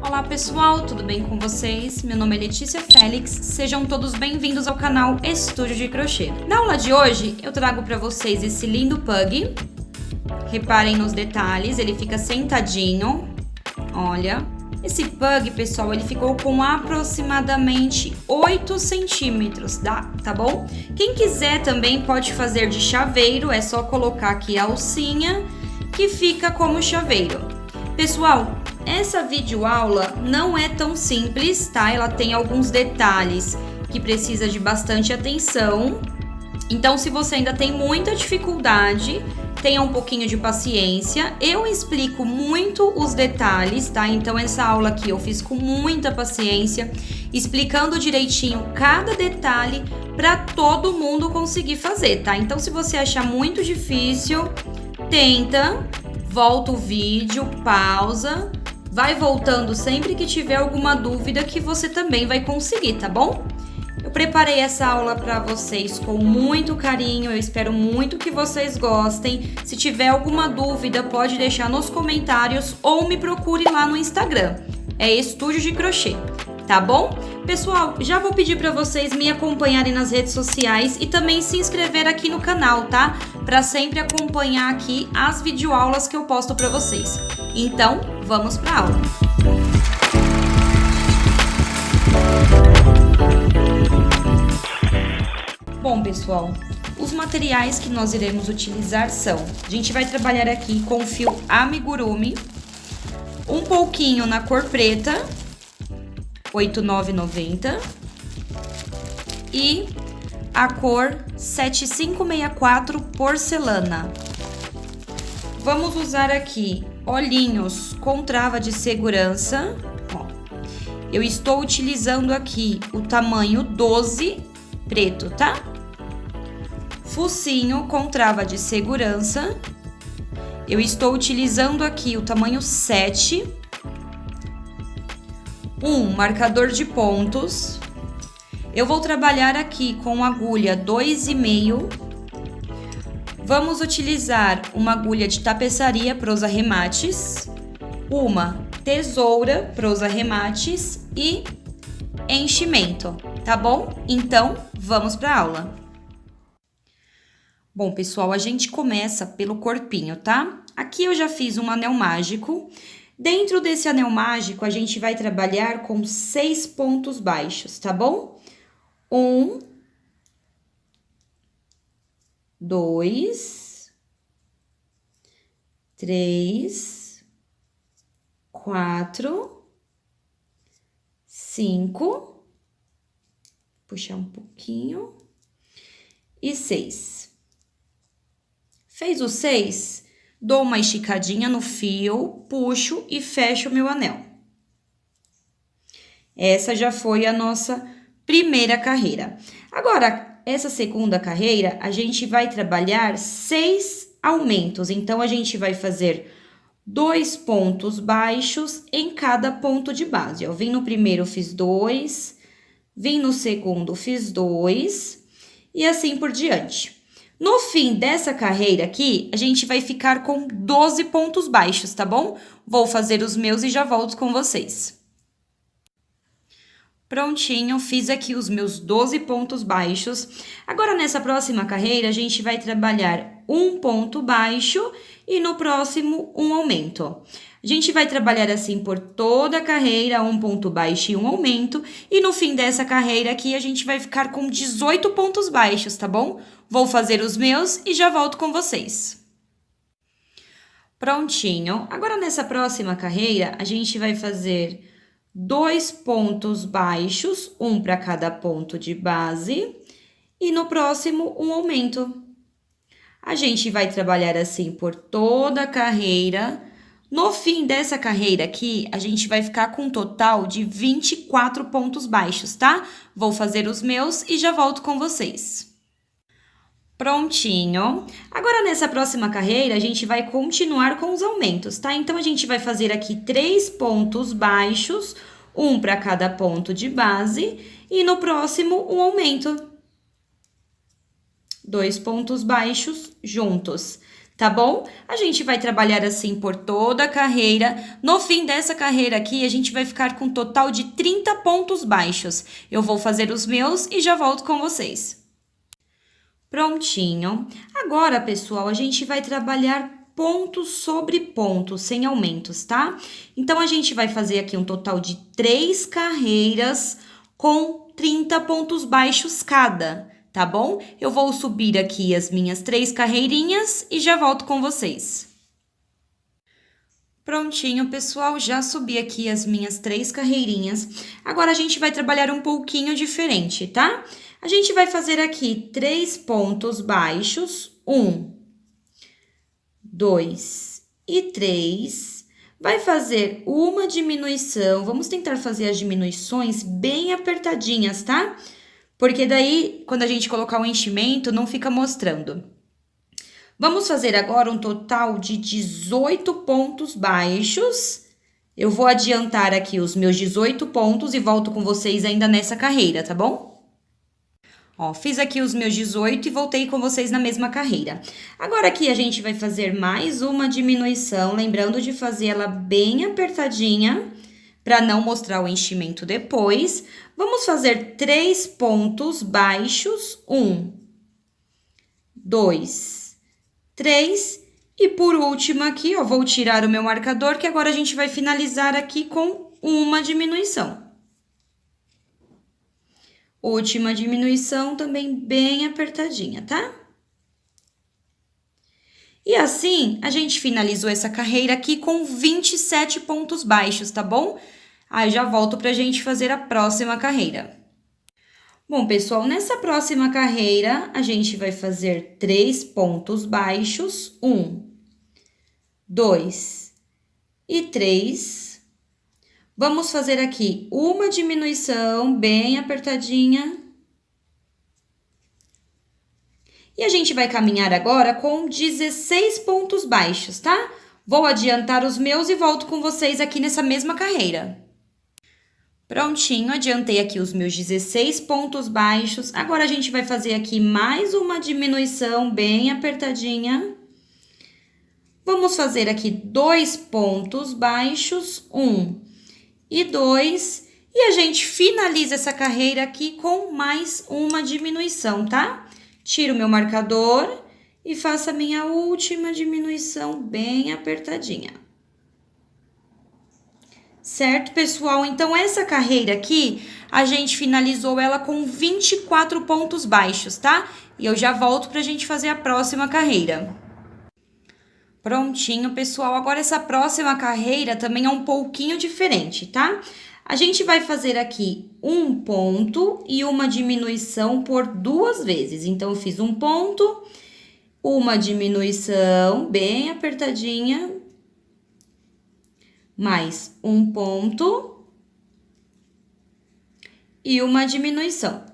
Olá pessoal, tudo bem com vocês? Meu nome é Letícia Félix, sejam todos bem-vindos ao canal Estúdio de Crochê. Na aula de hoje eu trago para vocês esse lindo pug. Reparem nos detalhes, ele fica sentadinho, olha. Esse pug, pessoal, ele ficou com aproximadamente 8 centímetros, tá bom? Quem quiser também pode fazer de chaveiro, é só colocar aqui a alcinha que fica como chaveiro. Pessoal, essa videoaula não é tão simples, tá? Ela tem alguns detalhes que precisa de bastante atenção. Então, se você ainda tem muita dificuldade, tenha um pouquinho de paciência. Eu explico muito os detalhes, tá? Então, essa aula aqui eu fiz com muita paciência, explicando direitinho cada detalhe para todo mundo conseguir fazer, tá? Então, se você achar muito difícil, tenta, volta o vídeo, pausa, vai voltando sempre que tiver alguma dúvida que você também vai conseguir, tá bom? Eu preparei essa aula para vocês com muito carinho, eu espero muito que vocês gostem. Se tiver alguma dúvida, pode deixar nos comentários ou me procure lá no Instagram. É Estúdio de Crochê, tá bom? Pessoal, já vou pedir para vocês me acompanharem nas redes sociais e também se inscrever aqui no canal, tá? Para sempre acompanhar aqui as videoaulas que eu posto para vocês. Então, vamos para a aula. Bom, pessoal, os materiais que nós iremos utilizar são: a gente vai trabalhar aqui com fio amigurumi, um pouquinho na cor preta, 8990, e a cor 7564 porcelana. Vamos usar aqui olhinhos com trava de segurança. Ó, eu estou utilizando aqui o tamanho 12 preto, tá? Focinho com trava de segurança. Eu estou utilizando aqui o tamanho 7. Um marcador de pontos. Eu vou trabalhar aqui com agulha 2,5. Vamos utilizar uma agulha de tapeçaria para os arremates, uma tesoura para os arremates e enchimento, tá bom? Então, vamos para a aula. Bom, pessoal, a gente começa pelo corpinho, tá? Aqui eu já fiz um anel mágico. Dentro desse anel mágico, a gente vai trabalhar com 6 pontos baixos, tá bom? 1, 2, 3, 4, 5, puxar um pouquinho, e 6. Fez o 6, dou uma esticadinha no fio, puxo e fecho o meu anel. Essa já foi a nossa primeira carreira. Agora, essa segunda carreira, a gente vai trabalhar 6 aumentos. Então, a gente vai fazer 2 pontos baixos em cada ponto de base. Eu vim no primeiro, fiz 2, vim no segundo, fiz 2, e assim por diante. No fim dessa carreira aqui, a gente vai ficar com 12 pontos baixos, tá bom? Vou fazer os meus e já volto com vocês. Prontinho, fiz aqui os meus 12 pontos baixos. Agora, nessa próxima carreira, a gente vai trabalhar um ponto baixo e no próximo um aumento. A gente vai trabalhar assim por toda a carreira, um ponto baixo e um aumento. E no fim dessa carreira aqui, a gente vai ficar com 18 pontos baixos, tá bom? Vou fazer os meus e já volto com vocês. Prontinho. Agora, nessa próxima carreira, a gente vai fazer 2 pontos baixos, um para cada ponto de base, e no próximo um aumento. A gente vai trabalhar assim por toda a carreira. No fim dessa carreira aqui, a gente vai ficar com um total de 24 pontos baixos, tá? Vou fazer os meus e já volto com vocês. Prontinho. Agora, nessa próxima carreira, a gente vai continuar com os aumentos, tá? Então, a gente vai fazer aqui 3 pontos baixos, um para cada ponto de base, e no próximo, um aumento. 2 pontos baixos juntos. tá bom? A gente vai trabalhar assim por toda a carreira. No fim dessa carreira aqui, a gente vai ficar com um total de 30 pontos baixos. Eu vou fazer os meus e já volto com vocês. Prontinho. Agora, pessoal, a gente vai trabalhar pontos sobre pontos, sem aumentos, tá? Então, a gente vai fazer aqui um total de 3 carreiras com 30 pontos baixos cada. Tá bom? Eu vou subir aqui as minhas 3 carreirinhas e já volto com vocês. Prontinho, pessoal, já subi aqui as minhas 3 carreirinhas. Agora, a gente vai trabalhar um pouquinho diferente, tá? A gente vai fazer aqui 3 pontos baixos, 1, 2 e 3. Vai fazer uma diminuição, vamos tentar fazer as diminuições bem apertadinhas, tá? Porque daí, quando a gente colocar o enchimento, não fica mostrando. Vamos fazer agora um total de 18 pontos baixos. Eu vou adiantar aqui os meus 18 pontos e volto com vocês ainda nessa carreira, tá bom? Ó, fiz aqui os meus 18 e voltei com vocês na mesma carreira. Agora aqui a gente vai fazer mais uma diminuição, lembrando de fazer ela bem apertadinha, para não mostrar o enchimento depois. Vamos fazer 3 pontos baixos, 1, 2, 3, e por último aqui, ó, vou tirar o meu marcador, que agora a gente vai finalizar aqui com uma diminuição. Última diminuição também bem apertadinha, tá? E assim, a gente finalizou essa carreira aqui com 27 pontos baixos, tá bom? Aí já volto pra gente fazer a próxima carreira. Bom, pessoal, nessa próxima carreira, a gente vai fazer 3 pontos baixos, 1, 2 e 3. Vamos fazer aqui uma diminuição bem apertadinha. E a gente vai caminhar agora com 16 pontos baixos, tá? Vou adiantar os meus e volto com vocês aqui nessa mesma carreira. Prontinho, adiantei aqui os meus 16 pontos baixos. Agora, a gente vai fazer aqui mais uma diminuição bem apertadinha. Vamos fazer aqui 2 pontos baixos, 1 e 2. E a gente finaliza essa carreira aqui com mais uma diminuição, tá? Tiro o meu marcador e faço a minha última diminuição bem apertadinha. Certo, pessoal? Então, essa carreira aqui, a gente finalizou ela com 24 pontos baixos, tá? E eu já volto pra gente fazer a próxima carreira. Prontinho, pessoal. Agora, essa próxima carreira também é um pouquinho diferente, tá? A gente vai fazer aqui um ponto e uma diminuição por 2 vezes. Então, eu fiz um ponto, uma diminuição bem apertadinha, mais um ponto e uma diminuição.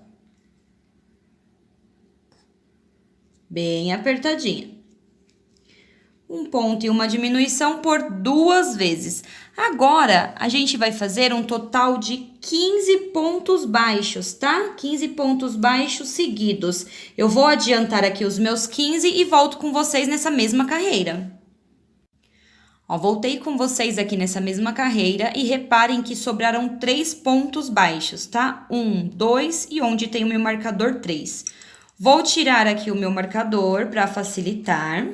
Bem apertadinha. Um ponto e uma diminuição por 2 vezes. Agora, a gente vai fazer um total de 15 pontos baixos, tá? 15 pontos baixos seguidos. Eu vou adiantar aqui os meus 15 e volto com vocês nessa mesma carreira. Ó, voltei com vocês aqui nessa mesma carreira e reparem que sobraram 3 pontos baixos, tá? 1, 2 e onde tem o meu marcador 3. Vou tirar aqui o meu marcador para facilitar.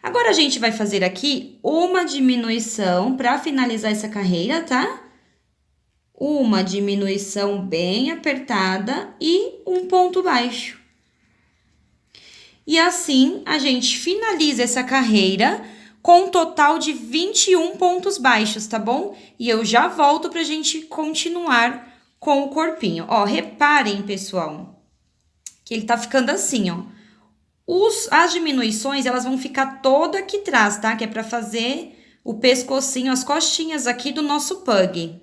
Agora, a gente vai fazer aqui uma diminuição para finalizar essa carreira, tá? Uma diminuição bem apertada e um ponto baixo. E assim, a gente finaliza essa carreira com um total de 21 pontos baixos, tá bom? E eu já volto pra gente continuar com o corpinho. Ó, reparem, pessoal, que ele tá ficando assim, ó. As diminuições, elas vão ficar toda aqui atrás, tá? Que é pra fazer o pescocinho, as costinhas aqui do nosso pug,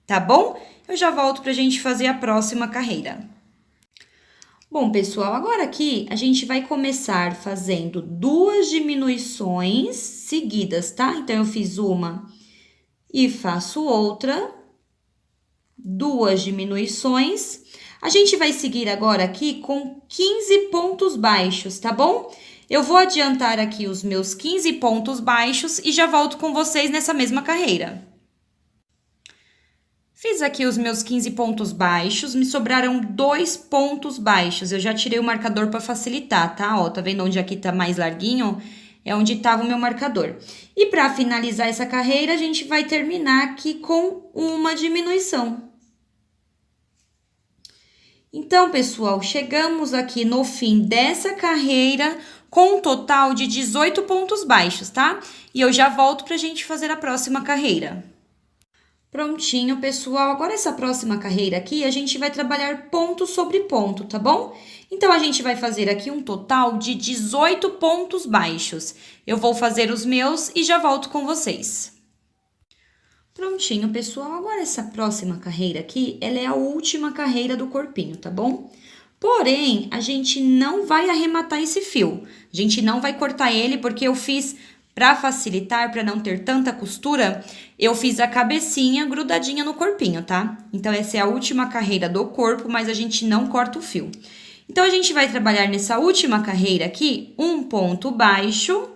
tá bom? Eu já volto pra gente fazer a próxima carreira. Bom, pessoal, agora aqui a gente vai começar fazendo 2 diminuições seguidas, tá? Então, eu fiz uma e faço outra. 2 diminuições. A gente vai seguir agora aqui com 15 pontos baixos, tá bom? Eu vou adiantar aqui os meus 15 pontos baixos e já volto com vocês nessa mesma carreira. Fiz aqui os meus 15 pontos baixos, me sobraram 2 pontos baixos. Eu já tirei o marcador para facilitar, tá? Ó, tá vendo onde aqui tá mais larguinho? É onde tava o meu marcador. E para finalizar essa carreira, a gente vai terminar aqui com uma diminuição. Então, pessoal, chegamos aqui no fim dessa carreira com um total de 18 pontos baixos, tá? E eu já volto pra gente fazer a próxima carreira. Prontinho, pessoal. Agora, essa próxima carreira aqui, a gente vai trabalhar ponto sobre ponto, tá bom? Então, a gente vai fazer aqui um total de 18 pontos baixos. Eu vou fazer os meus e já volto com vocês. Prontinho, pessoal. Agora, essa próxima carreira aqui, ela é a última carreira do corpinho, tá bom? Porém, a gente não vai arrematar esse fio. A gente não vai cortar ele, porque eu fiz... Para facilitar, para não ter tanta costura, eu fiz a cabecinha grudadinha no corpinho, tá? Então, essa é a última carreira do corpo, mas a gente não corta o fio. Então, a gente vai trabalhar nessa última carreira aqui, um ponto baixo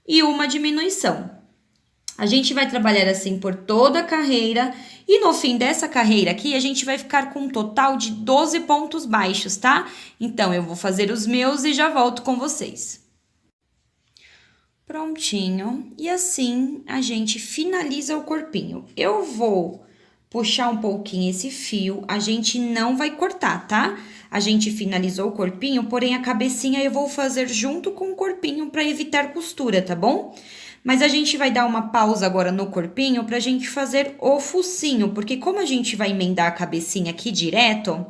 e uma diminuição. A gente vai trabalhar assim por toda a carreira e no fim dessa carreira aqui, a gente vai ficar com um total de 12 pontos baixos, tá? Então, eu vou fazer os meus e já volto com vocês. Prontinho, e assim a gente finaliza o corpinho. Eu vou puxar um pouquinho esse fio, a gente não vai cortar, tá? A gente finalizou o corpinho, porém a cabecinha eu vou fazer junto com o corpinho para evitar costura, tá bom? Mas a gente vai dar uma pausa agora no corpinho pra gente fazer o focinho, porque como a gente vai emendar a cabecinha aqui direto...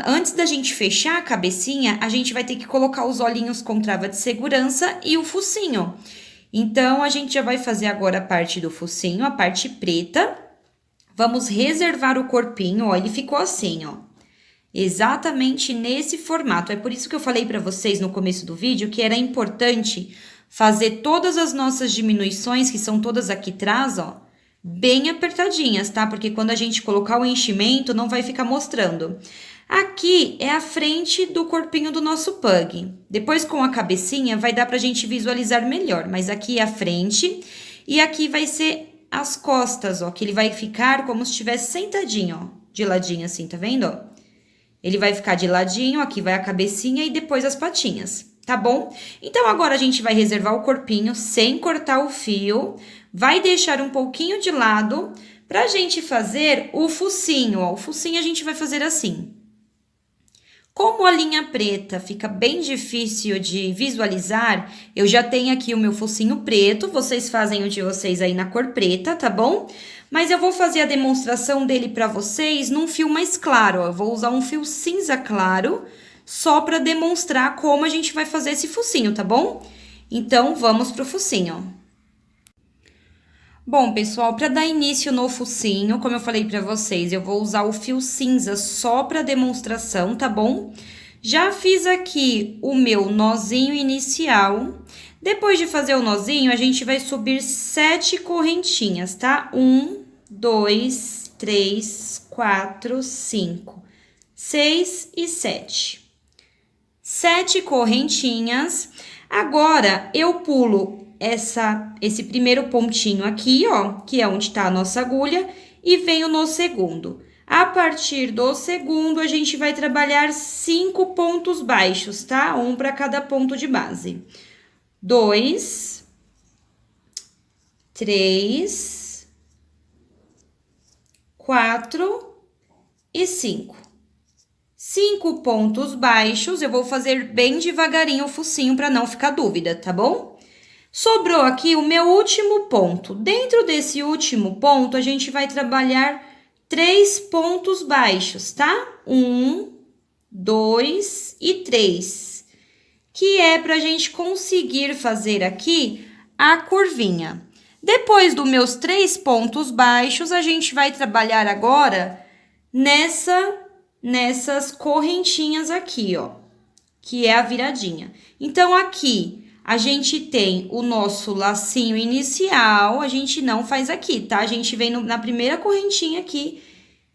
antes da gente fechar a cabecinha, a gente vai ter que colocar os olhinhos com trava de segurança e o focinho. Então, a gente já vai fazer agora a parte do focinho, a parte preta. Vamos reservar o corpinho, ó, ele ficou assim, ó. Exatamente nesse formato. É por isso que eu falei pra vocês no começo do vídeo que era importante fazer todas as nossas diminuições, que são todas aqui atrás, ó. Bem apertadinhas, tá? Porque quando a gente colocar o enchimento, não vai ficar mostrando. Aqui é a frente do corpinho do nosso pug. Depois, com a cabecinha, vai dar pra gente visualizar melhor. Mas aqui é a frente e aqui vai ser as costas, ó. Que ele vai ficar como se estivesse sentadinho, ó. De ladinho assim, tá vendo, ó? Ele vai ficar de ladinho, aqui vai a cabecinha e depois as patinhas, tá bom? Então, agora a gente vai reservar o corpinho sem cortar o fio... Vai deixar um pouquinho de lado pra gente fazer o focinho, ó. O focinho a gente vai fazer assim. Como a linha preta fica bem difícil de visualizar, eu já tenho aqui o meu focinho preto, vocês fazem o de vocês aí na cor preta, tá bom? Mas eu vou fazer a demonstração dele pra vocês num fio mais claro, ó. Eu vou usar um fio cinza claro, só pra demonstrar como a gente vai fazer esse focinho, tá bom? Então, vamos pro focinho. Bom, pessoal, para dar início no focinho, como eu falei para vocês, eu vou usar o fio cinza só para demonstração, tá bom? Já fiz aqui o meu nozinho inicial. Depois de fazer o nozinho, a gente vai subir 7 correntinhas, tá? 1, 2, 3, 4, 5, 6 e 7. 7 correntinhas. Agora, eu pulo esse primeiro pontinho aqui, ó, que é onde tá a nossa agulha, e venho no segundo. A partir do segundo, a gente vai trabalhar 5 pontos baixos, tá? Um para cada ponto de base. 2, 3, 4 e 5. 5 pontos baixos, eu vou fazer bem devagarinho o focinho para não ficar dúvida, tá bom? Sobrou aqui o meu último ponto. Dentro desse último ponto, a gente vai trabalhar 3 pontos baixos, tá? 1, 2 e 3. Que é pra gente conseguir fazer aqui a curvinha. Depois dos meus 3 pontos baixos, a gente vai trabalhar agora nessas correntinhas aqui, ó. Que é a viradinha. Então, aqui... A gente tem o nosso lacinho inicial, a gente não faz aqui, tá? A gente vem na primeira correntinha aqui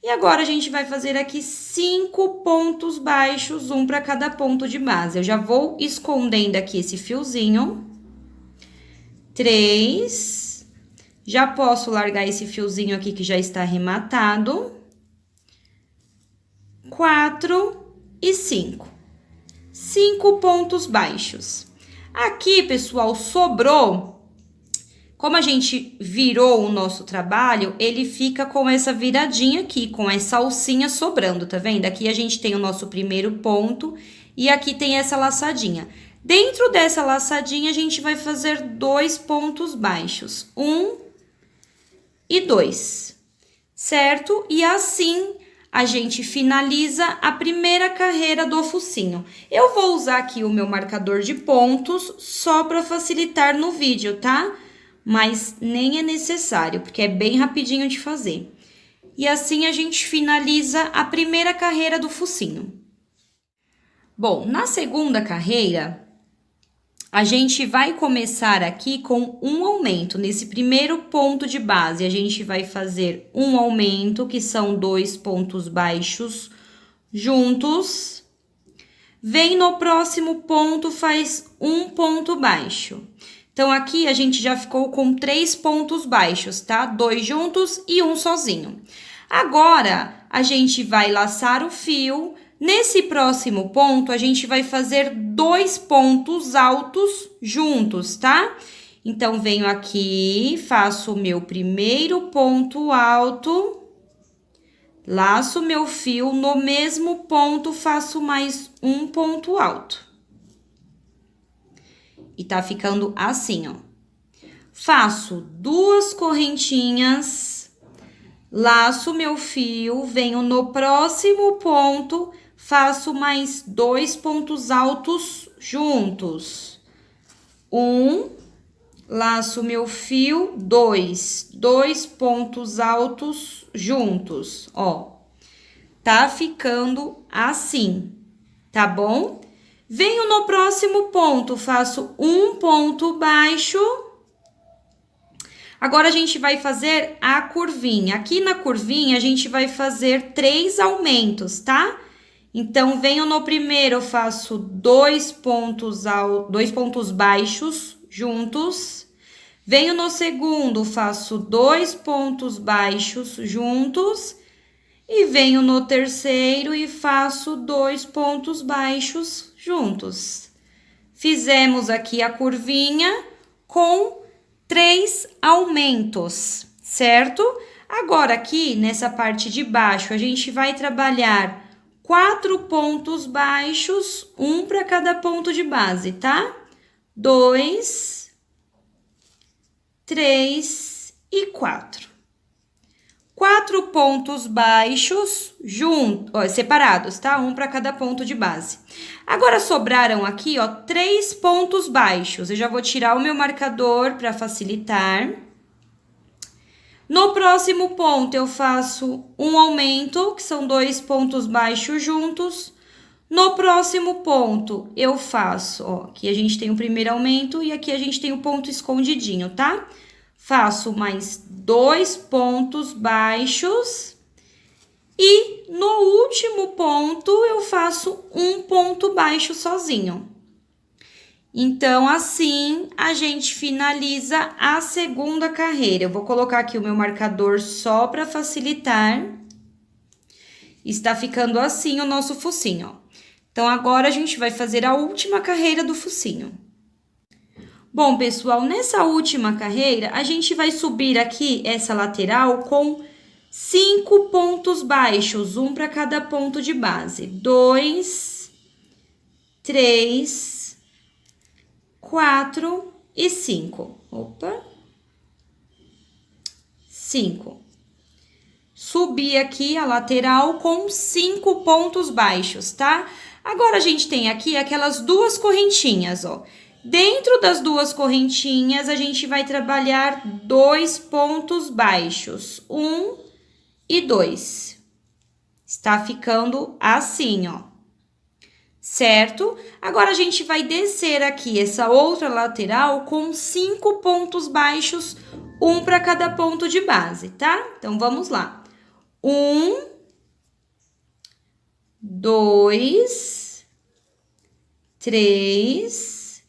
E agora, a gente vai fazer aqui 5 pontos baixos, um para cada ponto de base. Eu já vou escondendo aqui esse fiozinho. 3. Já posso largar esse fiozinho aqui que já está arrematado. 4 e 5. 5 pontos baixos. Aqui, pessoal, sobrou. Como a gente virou o nosso trabalho, ele fica com essa viradinha aqui, com essa alcinha sobrando, tá vendo? Aqui a gente tem o nosso primeiro ponto e aqui tem essa laçadinha. Dentro dessa laçadinha, a gente vai fazer 2 pontos baixos, 1 e 2, certo? E assim, a gente finaliza a primeira carreira do focinho. Eu vou usar aqui o meu marcador de pontos só para facilitar no vídeo, tá? Mas nem é necessário, porque é bem rapidinho de fazer. E assim a gente finaliza a primeira carreira do focinho. Bom, na segunda carreira, a gente vai começar aqui com um aumento. Nesse primeiro ponto de base, a gente vai fazer um aumento, que são 2 pontos baixos juntos. Vem no próximo ponto, faz um ponto baixo. Então, aqui a gente já ficou com 3 pontos baixos, tá? 2 juntos e um sozinho. Agora, a gente vai laçar o fio. Nesse próximo ponto, a gente vai fazer 2 pontos altos juntos, tá? Então, venho aqui, faço o meu primeiro ponto alto, laço meu fio, no mesmo ponto, faço mais um ponto alto. E tá ficando assim, ó. Faço 2 correntinhas, laço meu fio, venho no próximo ponto, faço mais 2 pontos altos juntos. 1, laço meu fio, 2 pontos altos juntos, ó. Tá ficando assim, tá bom? Venho no próximo ponto, faço um ponto baixo. Agora, a gente vai fazer a curvinha. Aqui na curvinha, a gente vai fazer 3 aumentos, tá? Então, venho no primeiro, faço 2 pontos baixos juntos. Venho no segundo, faço 2 pontos baixos juntos. E venho no terceiro e faço 2 pontos baixos juntos. Fizemos aqui a curvinha com 3 aumentos, certo? Agora, aqui nessa parte de baixo, a gente vai trabalhar 4 pontos baixos, um para cada ponto de base, tá? 2, 3 e 4. 4 pontos baixos separados, tá? Um para cada ponto de base. Agora, sobraram aqui, ó, 3 pontos baixos. Eu já vou tirar o meu marcador para facilitar. No próximo ponto, eu faço um aumento, que são 2 pontos baixos juntos. No próximo ponto, eu faço, ó, aqui a gente tem o primeiro aumento e aqui a gente tem o ponto escondidinho, tá? Faço mais 2 pontos baixos e no último ponto eu faço um ponto baixo sozinho. Então, assim, a gente finaliza a segunda carreira. Eu vou colocar aqui o meu marcador só para facilitar. Está ficando assim o nosso focinho, ó. Então, agora a gente vai fazer a última carreira do focinho. Bom, pessoal, nessa última carreira, a gente vai subir aqui essa lateral com 5 pontos baixos, um para cada ponto de base. 2, 3, 4 e 5. Opa! 5. Subi aqui a lateral com 5 pontos baixos, tá? Agora, a gente tem aqui aquelas 2 correntinhas, ó. Dentro das 2 correntinhas, a gente vai trabalhar 2 pontos baixos, 1 e 2. Está ficando assim, ó. Certo? Agora, a gente vai descer aqui essa outra lateral com 5 pontos baixos, um para cada ponto de base, tá? Então, vamos lá. 1, 2, 3,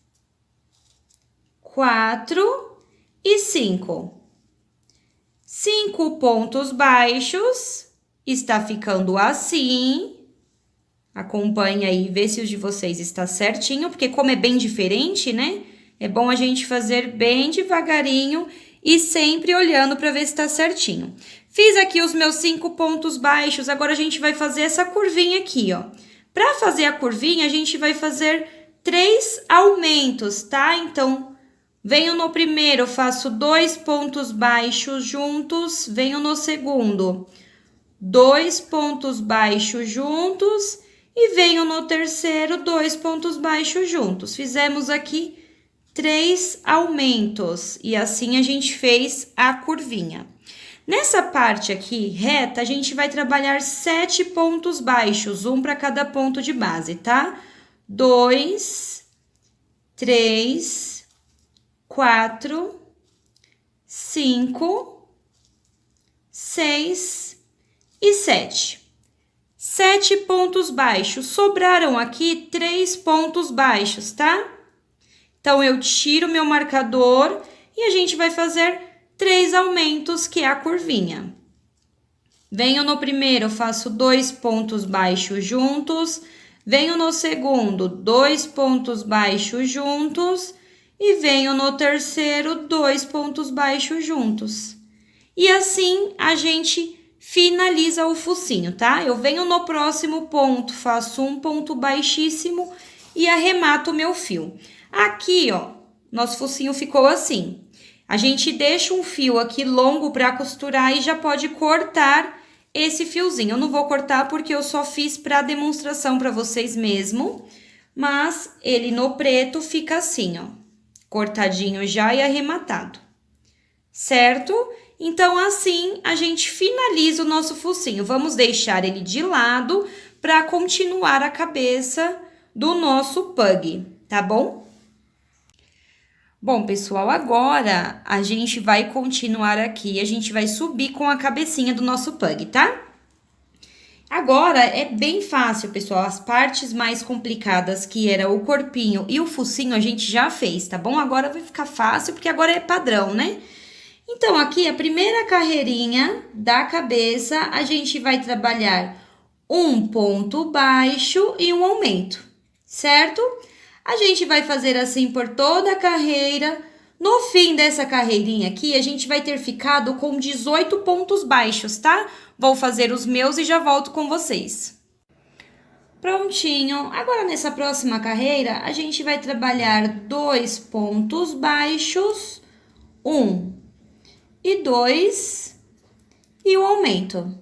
4 e 5. 5 pontos baixos, está ficando assim. Acompanha aí, vê se os de vocês está certinho, porque como é bem diferente, né? É bom a gente fazer bem devagarinho e sempre olhando para ver se está certinho. Fiz aqui os meus 5 pontos baixos, agora a gente vai fazer essa curvinha aqui, ó. Para fazer a curvinha, a gente vai fazer 3 aumentos, tá? Então, venho no primeiro, faço 2 pontos baixos juntos, venho no segundo, 2 pontos baixos juntos e venho no terceiro, 2 pontos baixos juntos. Fizemos aqui 3 aumentos e assim a gente fez a curvinha. Nessa parte aqui, reta, a gente vai trabalhar 7 pontos baixos, um para cada ponto de base, tá? 2, 3, 4, 5, 6 e 7. 7 pontos baixos. Sobraram aqui 3 pontos baixos, tá? Então, eu tiro meu marcador e a gente vai fazer 3 aumentos, que é a curvinha. Venho no primeiro, faço 2 pontos baixos juntos. Venho no segundo, 2 pontos baixos juntos. E venho no terceiro, 2 pontos baixos juntos. E assim, a gente finaliza o focinho, tá? Eu venho no próximo ponto, faço um ponto baixíssimo e arremato o meu fio. Aqui, ó, nosso focinho ficou assim. A gente deixa um fio aqui longo para costurar e já pode cortar esse fiozinho. Eu não vou cortar porque eu só fiz para demonstração para vocês mesmo, mas ele no preto fica assim, ó, cortadinho já e arrematado, certo? Então, assim, a gente finaliza o nosso focinho. Vamos deixar ele de lado para continuar a cabeça do nosso pug, tá bom? Bom, pessoal, agora a gente vai continuar aqui, a gente vai subir com a cabecinha do nosso pug, tá? Agora é bem fácil, pessoal, as partes mais complicadas, que era o corpinho e o focinho, a gente já fez, tá bom? Agora vai ficar fácil, porque agora é padrão, né? Então, aqui, a primeira carreirinha da cabeça, a gente vai trabalhar um ponto baixo e um aumento, certo? A gente vai fazer assim por toda a carreira. No fim dessa carreirinha aqui, a gente vai ter ficado com 18 pontos baixos, tá? Vou fazer os meus e já volto com vocês. Prontinho. Agora, nessa próxima carreira, a gente vai trabalhar 2 pontos baixos, 1 e 2 e o aumento,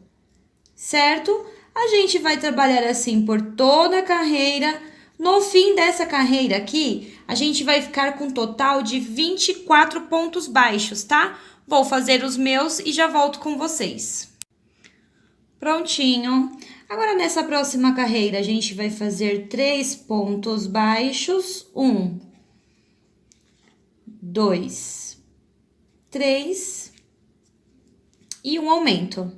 certo? A gente vai trabalhar assim por toda a carreira. No fim dessa carreira aqui, a gente vai ficar com um total de 24 pontos baixos, tá? Vou fazer os meus e já volto com vocês. Prontinho. Agora, nessa próxima carreira, a gente vai fazer 3 pontos baixos. 1, 2, 3 e um aumento.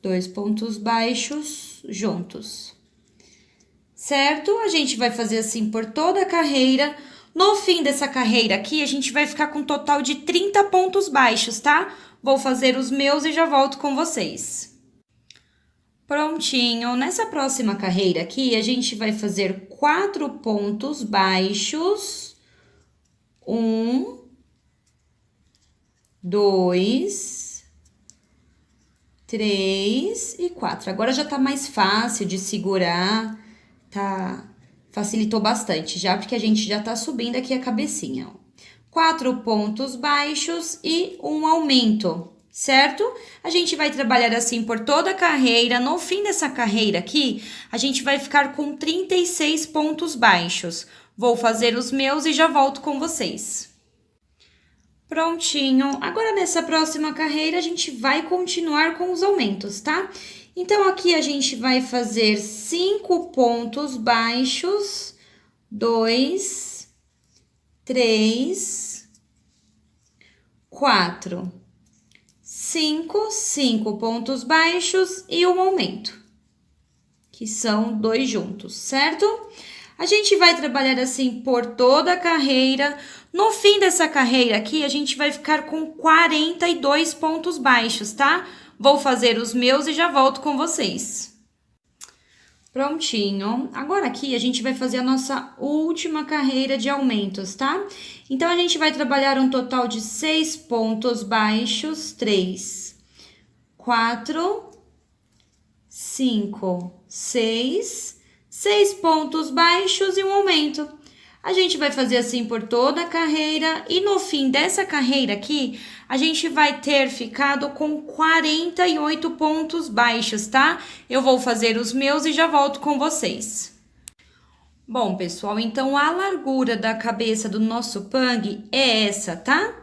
2 pontos baixos juntos. Certo? A gente vai fazer assim por toda a carreira. No fim dessa carreira aqui, a gente vai ficar com um total de 30 pontos baixos, tá? Vou fazer os meus e já volto com vocês. Prontinho. Nessa próxima carreira aqui, a gente vai fazer 4 pontos baixos. 1, 2, 3 e 4. Agora já tá mais fácil de segurar. Facilitou bastante já, porque a gente já tá subindo aqui a cabecinha, ó. 4 pontos baixos e um aumento, certo? A gente vai trabalhar assim por toda a carreira. No fim dessa carreira aqui, a gente vai ficar com 36 pontos baixos. Vou fazer os meus e já volto com vocês. Prontinho. Agora, nessa próxima carreira, a gente vai continuar com os aumentos, tá? Então, aqui a gente vai fazer 5 pontos baixos, 2, 3, 4, 5 pontos baixos e um aumento, que são 2 juntos, certo? A gente vai trabalhar assim por toda a carreira. No fim dessa carreira aqui, a gente vai ficar com 42 pontos baixos, tá? Vou fazer os meus e já volto com vocês. Prontinho. Agora aqui a gente vai fazer a nossa última carreira de aumentos, tá? Então, a gente vai trabalhar um total de 6 pontos baixos, 3, 4, 5, 6, 6 pontos baixos e um aumento. A gente vai fazer assim por toda a carreira e no fim dessa carreira aqui, a gente vai ter ficado com 48 pontos baixos, tá? Eu vou fazer os meus e já volto com vocês. Bom, pessoal, então a largura da cabeça do nosso pug é essa, tá?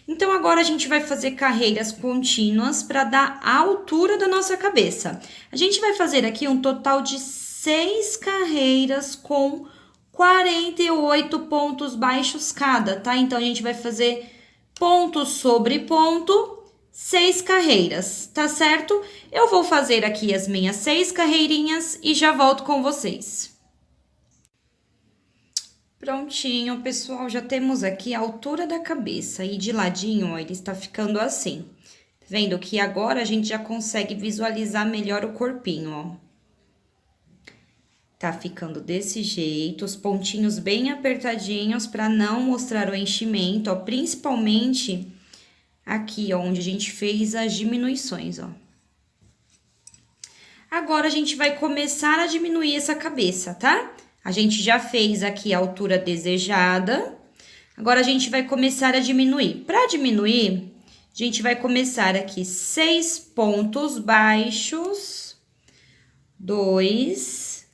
Então, agora a gente vai fazer carreiras contínuas para dar a altura da nossa cabeça. A gente vai fazer aqui um total de 6 carreiras com 48 pontos baixos cada, tá? Então, a gente vai fazer ponto sobre ponto, 6 carreiras, tá certo? Eu vou fazer aqui as minhas 6 carreirinhas e já volto com vocês. Prontinho, pessoal, já temos aqui a altura da cabeça e de ladinho, ó, ele está ficando assim. Tá vendo que agora a gente já consegue visualizar melhor o corpinho, ó. Tá ficando desse jeito, os pontinhos bem apertadinhos para não mostrar o enchimento, ó, principalmente aqui, ó, onde a gente fez as diminuições, ó. Agora, a gente vai começar a diminuir essa cabeça, tá? A gente já fez aqui a altura desejada, agora a gente vai começar a diminuir. Para diminuir, a gente vai começar aqui 6 pontos baixos, 2,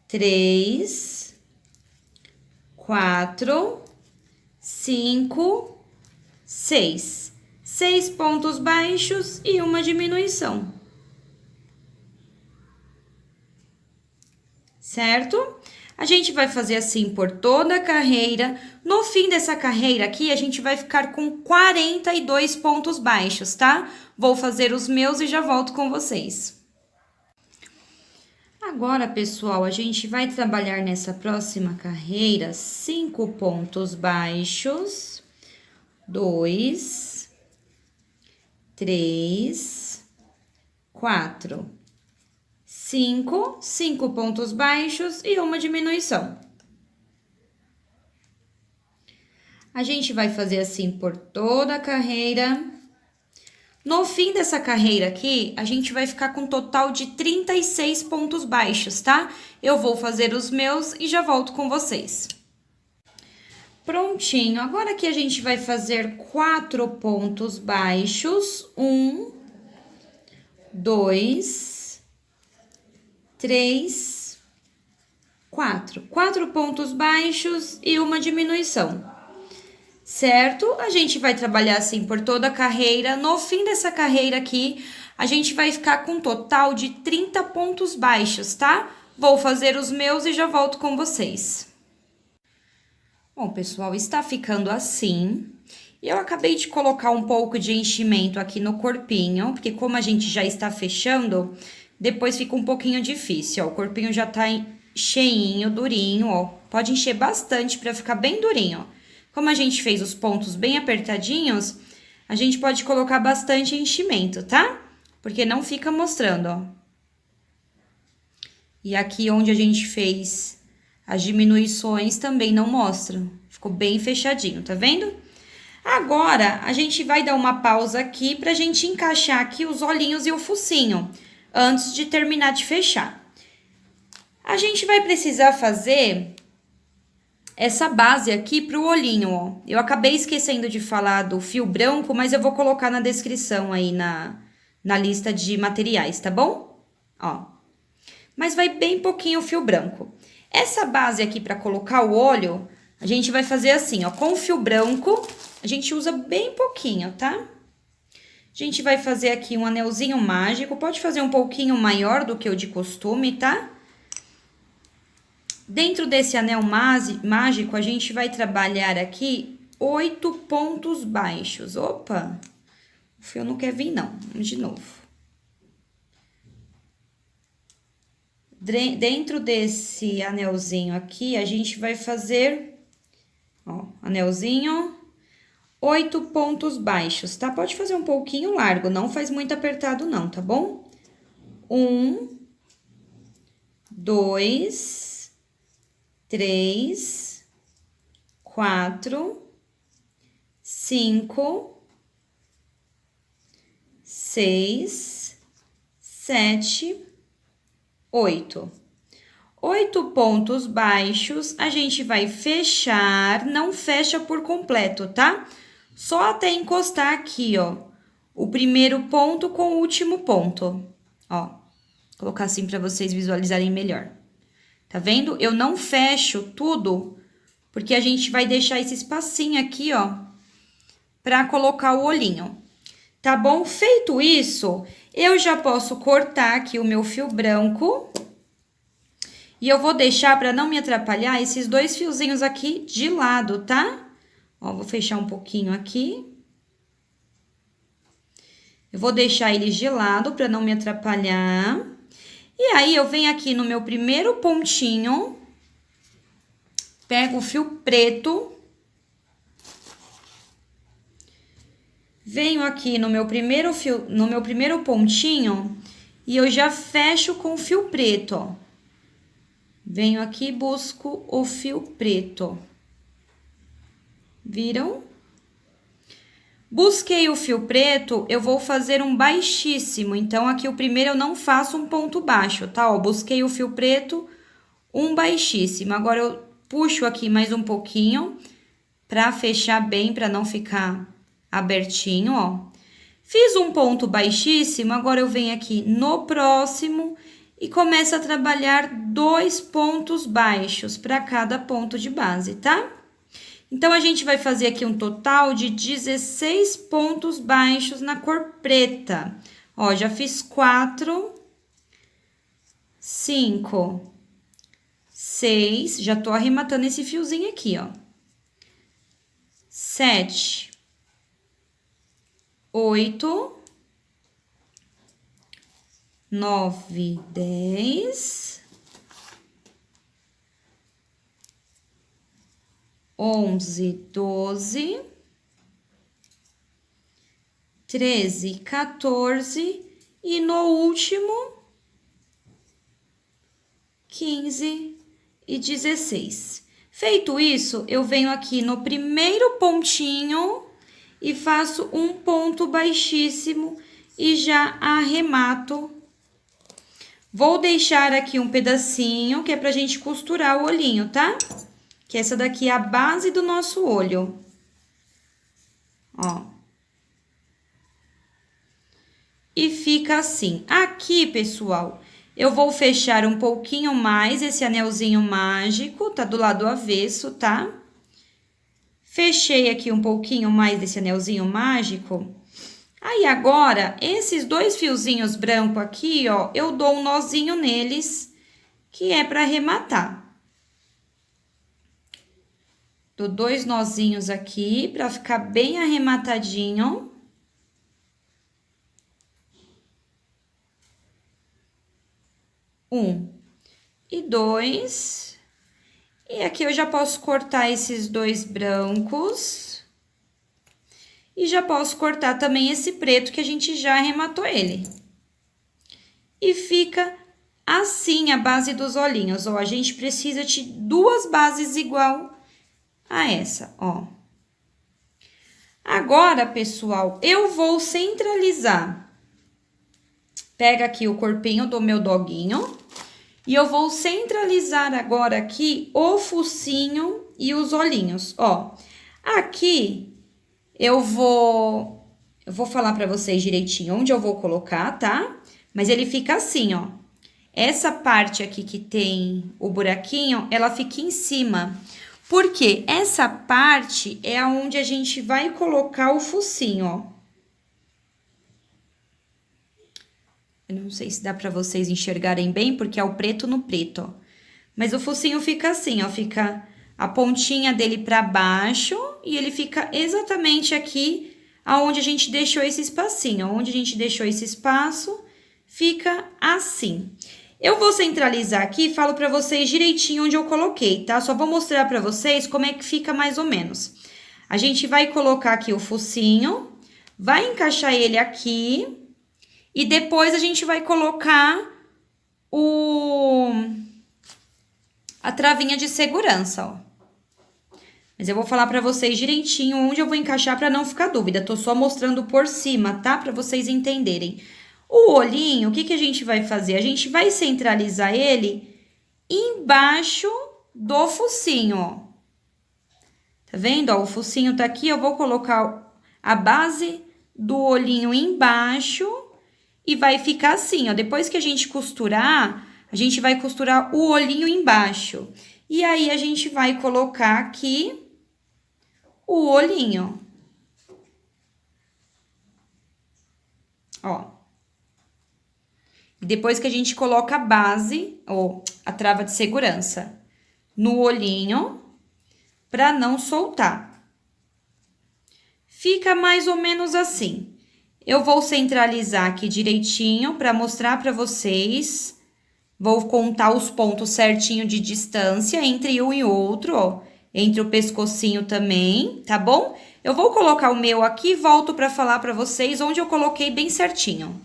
3, 4, 5, 6. 6 pontos baixos e uma diminuição. Certo? A gente vai fazer assim por toda a carreira. No fim dessa carreira aqui, a gente vai ficar com 42 pontos baixos, tá? Vou fazer os meus e já volto com vocês. Agora, pessoal, a gente vai trabalhar nessa próxima carreira 5 pontos baixos, 2, 3, 4, 5 pontos baixos e uma diminuição. A gente vai fazer assim por toda a carreira. No fim dessa carreira aqui, a gente vai ficar com um total de 36 pontos baixos, tá? Eu vou fazer os meus e já volto com vocês. Prontinho, agora aqui a gente vai fazer 4 pontos baixos, 1, 2, 3, 4. 4 pontos baixos e uma diminuição. Certo? A gente vai trabalhar assim por toda a carreira. No fim dessa carreira aqui, a gente vai ficar com um total de 30 pontos baixos, tá? Vou fazer os meus e já volto com vocês. Bom, pessoal, está ficando assim. Eu acabei de colocar um pouco de enchimento aqui no corpinho, porque como a gente já está fechando, depois fica um pouquinho difícil, ó. O corpinho já tá cheinho, durinho, ó. Pode encher bastante para ficar bem durinho, ó. Como a gente fez os pontos bem apertadinhos, a gente pode colocar bastante enchimento, tá? Porque não fica mostrando, ó. E aqui onde a gente fez as diminuições também não mostra. Ficou bem fechadinho, tá vendo? Agora, a gente vai dar uma pausa aqui pra gente encaixar aqui os olhinhos e o focinho, antes de terminar de fechar. A gente vai precisar fazer essa base aqui pro olhinho, ó. Eu acabei esquecendo de falar do fio branco, mas eu vou colocar na descrição aí na lista de materiais, tá bom? Ó. Mas vai bem pouquinho o fio branco. Essa base aqui pra colocar o olho, a gente vai fazer assim, ó. Com o fio branco, a gente usa bem pouquinho, tá? A gente vai fazer aqui um anelzinho mágico. Pode fazer um pouquinho maior do que o de costume, tá? Dentro desse anel mágico, a gente vai trabalhar aqui 8 pontos baixos. Opa! O fio não quer vir, não. Vamos de novo. Dentro desse anelzinho aqui, a gente vai fazer, ó, anelzinho, 8 pontos baixos, tá? Pode fazer um pouquinho largo, não faz muito apertado não, tá bom? 1, 2, 3, 4, 5, 6, 7, 8. 8 pontos baixos, a gente vai fechar, não fecha por completo, tá? Só até encostar aqui, ó, o primeiro ponto com o último ponto, ó. Vou colocar assim para vocês visualizarem melhor. Tá vendo? Eu não fecho tudo, porque a gente vai deixar esse espacinho aqui, ó, para colocar o olhinho. Tá bom? Feito isso, eu já posso cortar aqui o meu fio branco. E eu vou deixar, para não me atrapalhar, esses 2 fiozinhos aqui de lado, tá? Ó, vou fechar um pouquinho aqui. Eu vou deixar eles de lado para não me atrapalhar. E aí, eu venho aqui no meu primeiro pontinho, pego o fio preto, venho aqui no meu primeiro pontinho e eu já fecho com o fio preto, ó. Venho aqui e busco o fio preto. Viram? Busquei o fio preto, eu vou fazer um baixíssimo. Então, aqui o primeiro eu não faço um ponto baixo, tá? Ó, busquei o fio preto, um baixíssimo. Agora, eu puxo aqui mais um pouquinho pra fechar bem, pra não ficar abertinho, ó. Fiz um ponto baixíssimo, agora eu venho aqui no próximo e começo a trabalhar 2 pontos baixos para cada ponto de base, tá? Então, a gente vai fazer aqui um total de 16 pontos baixos na cor preta. Ó, já fiz 4, 5, 6, já tô arrematando esse fiozinho aqui, ó. 7, 8, 9, 10, 11, 12, 13, 14 e no último 15 e 16. Feito isso, eu venho aqui no primeiro pontinho e faço um ponto baixíssimo e já arremato. Vou deixar aqui um pedacinho que é pra gente costurar o olhinho, tá? Que essa daqui é a base do nosso olho. Ó. E fica assim. Aqui, pessoal, eu vou fechar um pouquinho mais esse anelzinho mágico, tá do lado avesso, tá? Fechei aqui um pouquinho mais desse anelzinho mágico. Aí, agora, esses 2 fiozinhos brancos aqui, ó, eu dou um nozinho neles, que é para arrematar. Dou 2 nozinhos aqui, para ficar bem arrematadinho. Um e 2. E aqui eu já posso cortar esses 2 brancos. E já posso cortar também esse preto que a gente já arrematou ele. E fica assim a base dos olhinhos, ó. A gente precisa de 2 bases igual a essa, ó. Agora, pessoal, eu vou centralizar. Pega aqui o corpinho do meu doguinho. E eu vou centralizar agora aqui o focinho e os olhinhos, ó. Aqui, eu vou falar pra vocês direitinho onde eu vou colocar, tá? Mas ele fica assim, ó. Essa parte aqui que tem o buraquinho, ela fica em cima. Porque essa parte é onde a gente vai colocar o focinho, ó. Eu não sei se dá pra vocês enxergarem bem, porque é o preto no preto, ó. Mas o focinho fica assim, ó, fica a pontinha dele pra baixo e ele fica exatamente aqui aonde a gente deixou esse espacinho. Onde a gente deixou esse espaço, fica assim. Eu vou centralizar aqui e falo para vocês direitinho onde eu coloquei, tá? Só vou mostrar para vocês como é que fica mais ou menos. A gente vai colocar aqui o focinho, vai encaixar ele aqui e depois a gente vai colocar a travinha de segurança, ó. Mas eu vou falar pra vocês direitinho onde eu vou encaixar pra não ficar dúvida. Tô só mostrando por cima, tá? Pra vocês entenderem. O olhinho, o que que a gente vai fazer? A gente vai centralizar ele embaixo do focinho, ó. Tá vendo? Ó, o focinho tá aqui, eu vou colocar a base do olhinho embaixo e vai ficar assim, ó. Depois que a gente costurar, a gente vai costurar o olhinho embaixo. E aí, a gente vai colocar aqui o olhinho. Ó. Depois que a gente coloca a base, ou a trava de segurança, no olhinho, pra não soltar. Fica mais ou menos assim. Eu vou centralizar aqui direitinho pra mostrar pra vocês. Vou contar os pontos certinho de distância entre um e outro, ó. Entre o pescocinho também, tá bom? Eu vou colocar o meu aqui e volto para falar para vocês onde eu coloquei bem certinho.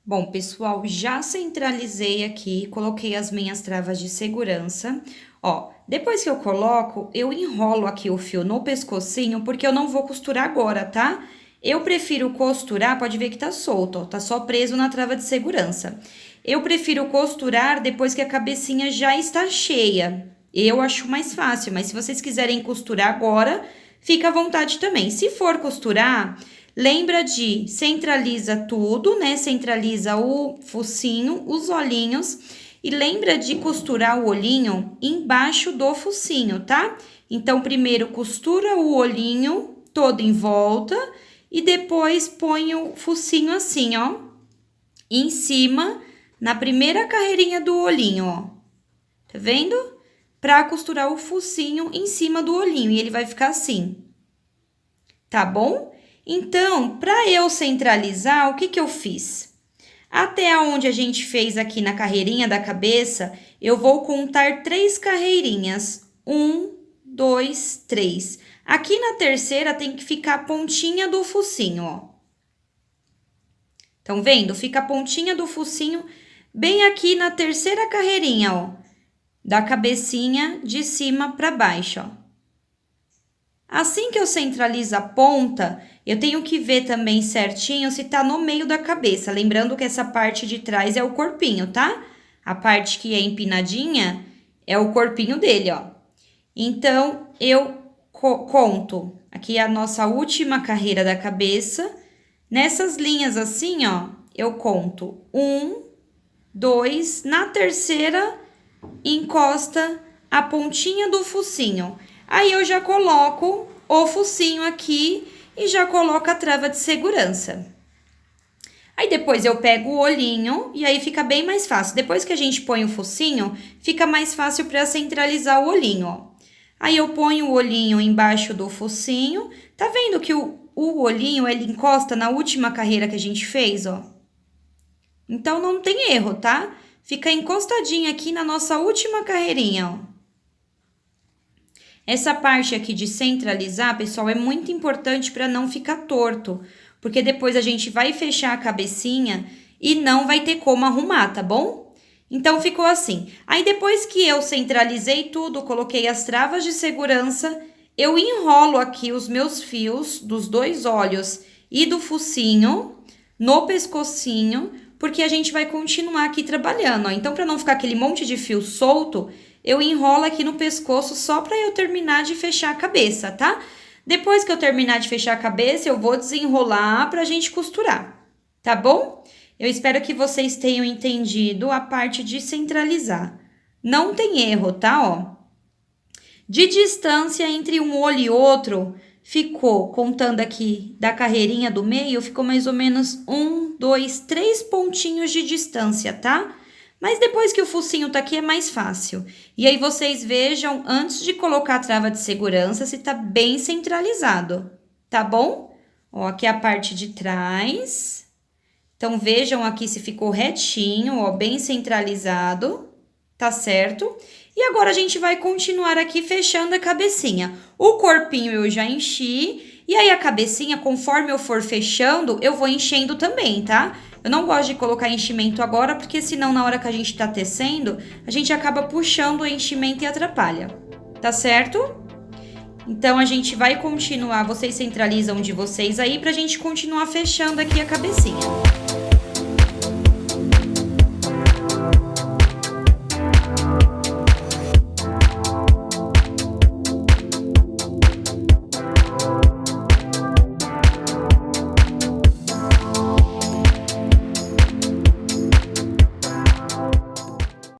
Bom, pessoal, já centralizei aqui, coloquei as minhas travas de segurança. Ó, depois que eu coloco, eu enrolo aqui o fio no pescocinho, porque eu não vou costurar agora, tá? Eu prefiro costurar, pode ver que tá solto, ó, tá só preso na trava de segurança. Eu prefiro costurar depois que a cabecinha já está cheia. Eu acho mais fácil, mas se vocês quiserem costurar agora, fica à vontade também. Se for costurar, lembra de centraliza tudo, né? Centraliza o focinho, os olhinhos e lembra de costurar o olhinho embaixo do focinho, tá? Então, primeiro costura o olhinho todo em volta e depois põe o focinho assim, ó, em cima, na primeira carreirinha do olhinho, ó. Tá vendo? Pra costurar o focinho em cima do olhinho, e ele vai ficar assim. Tá bom? Então, pra eu centralizar, o que que eu fiz? Até onde a gente fez aqui na carreirinha da cabeça, eu vou contar 3 carreirinhas. 1, 2, 3. Aqui na terceira tem que ficar a pontinha do focinho, ó. Estão vendo? Fica a pontinha do focinho bem aqui na terceira carreirinha, ó. Da cabecinha de cima para baixo, ó. Assim que eu centralizo a ponta, eu tenho que ver também certinho se tá no meio da cabeça. Lembrando que essa parte de trás é o corpinho, tá? A parte que é empinadinha é o corpinho dele, ó. Então, eu conto aqui a nossa última carreira da cabeça. Nessas linhas assim, ó, eu conto 1, 2, na terceira encosta a pontinha do focinho. Aí eu já coloco o focinho aqui e já coloco a trava de segurança. Aí depois eu pego o olhinho e aí fica bem mais fácil. Depois que a gente põe o focinho, fica mais fácil para centralizar o olhinho, ó. Aí eu ponho o olhinho embaixo do focinho. Tá vendo que o olhinho, ele encosta na última carreira que a gente fez, ó? Então, não tem erro, tá? Fica encostadinho aqui na nossa última carreirinha, ó. Essa parte aqui de centralizar, pessoal, é muito importante para não ficar torto, porque depois a gente vai fechar a cabecinha e não vai ter como arrumar, tá bom? Então, ficou assim. Aí, depois que eu centralizei tudo, coloquei as travas de segurança, eu enrolo aqui os meus fios dos 2 olhos e do focinho no pescocinho, porque a gente vai continuar aqui trabalhando, ó. Então, para não ficar aquele monte de fio solto, eu enrolo aqui no pescoço só para eu terminar de fechar a cabeça, tá? Depois que eu terminar de fechar a cabeça, eu vou desenrolar pra gente costurar, tá bom? Eu espero que vocês tenham entendido a parte de centralizar. Não tem erro, tá? Ó. De distância entre um olho e outro, ficou, contando aqui da carreirinha do meio, ficou mais ou menos 1, 2, 3 pontinhos de distância, tá? Mas depois que o focinho tá aqui é mais fácil. E aí vocês vejam, antes de colocar a trava de segurança, se tá bem centralizado, tá bom? Ó, aqui é a parte de trás. Então, vejam aqui se ficou retinho, ó, bem centralizado, tá certo? E agora a gente vai continuar aqui fechando a cabecinha. O corpinho eu já enchi, e aí a cabecinha, conforme eu for fechando, eu vou enchendo também, tá? Eu não gosto de colocar enchimento agora, porque senão na hora que a gente tá tecendo, a gente acaba puxando o enchimento e atrapalha, tá certo? Então, a gente vai continuar, vocês centralizam de vocês aí pra gente continuar fechando aqui a cabecinha.